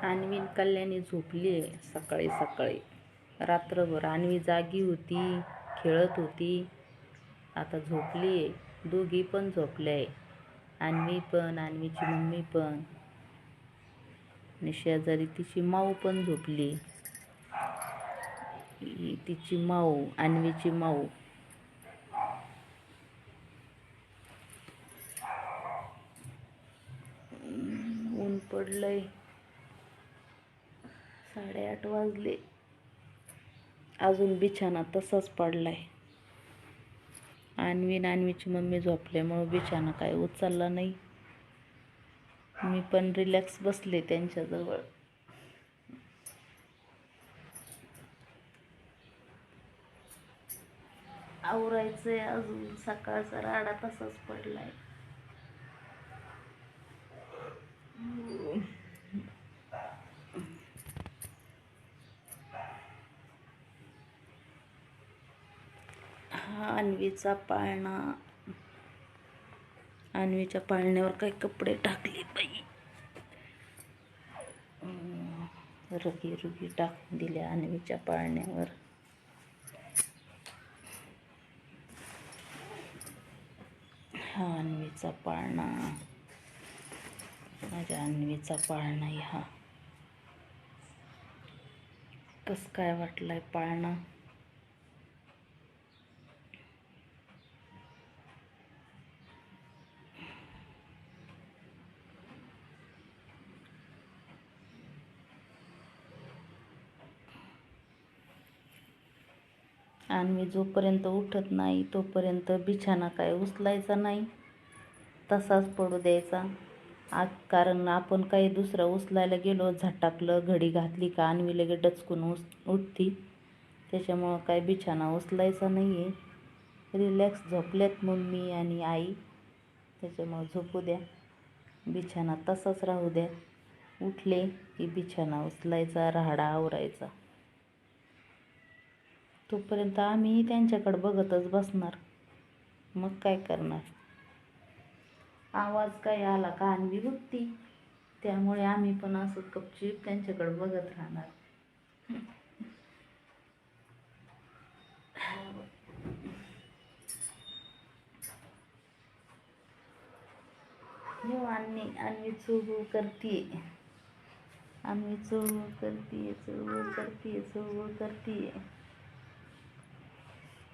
अन्वी कल्याणी झोपली आहे सकाळी सकाळी. रात्रभर अन्वी जागी होती, खेळत होती. आता झोपली आहे. दोघी पण झोपल्या आहे. अन्वी पण, अन्वीची मम्मी पण, आणि शेजारी तिची माऊ पण झोपली. तिची माऊ, अन्वीची माऊ. ऊन पडलंय. 8:30 वाजले. अजून बिछाना तसाच पडलाय. अन्वीची मम्मी झोपल्यामुळं बिछाना काय उचलला नाही. मी पण रिलॅक्स बसले त्यांच्याजवळ. आवरायचंय अजून. सकाळचा राडा तसाच पडलाय. हा अन्वीचा पाळणा. अन्वीच्या पाळण्यावर काही कपडे टाकले बाई. रुगी टाकून दिल्या अन्वीच्या पाळण्यावर. हा अन्वीचा पाळणा. माझ्या अन्वीचा पाळणा आहे हा. कस काय वाटलाय पाळणा? अन्वी जोपर्यंत उठत नाही तोपर्यंत बिछाना काय उचलायचा नाही, तसाच पडू द्यायचा. कारण आपण काही दुसरं उचलायला गेलो, झटाकलं, घडी घातली का अन्वी लगेच डचकून उठती. त्याच्यामुळं काय बिछाना उचलायचा नाही आहे. रिलॅक्स झोपल्यात मम्मी आणि आई, त्याच्यामुळं झोपू द्या. बिछाना तसाच राहू द्या. उठले की बिछाना उचलायचा, राहाडा आवरायचा. तोपर्यंत आम्ही त्यांच्याकडे बघतच बसणार. मग काय करणार? आवाज काय आला का अन्वी उठती. त्यामुळे आम्ही पण असं गपचीप त्यांच्याकडे बघत राहणार. अन्वी चुळबुळ करतीये. अन्वी चुळबुळ करतीये.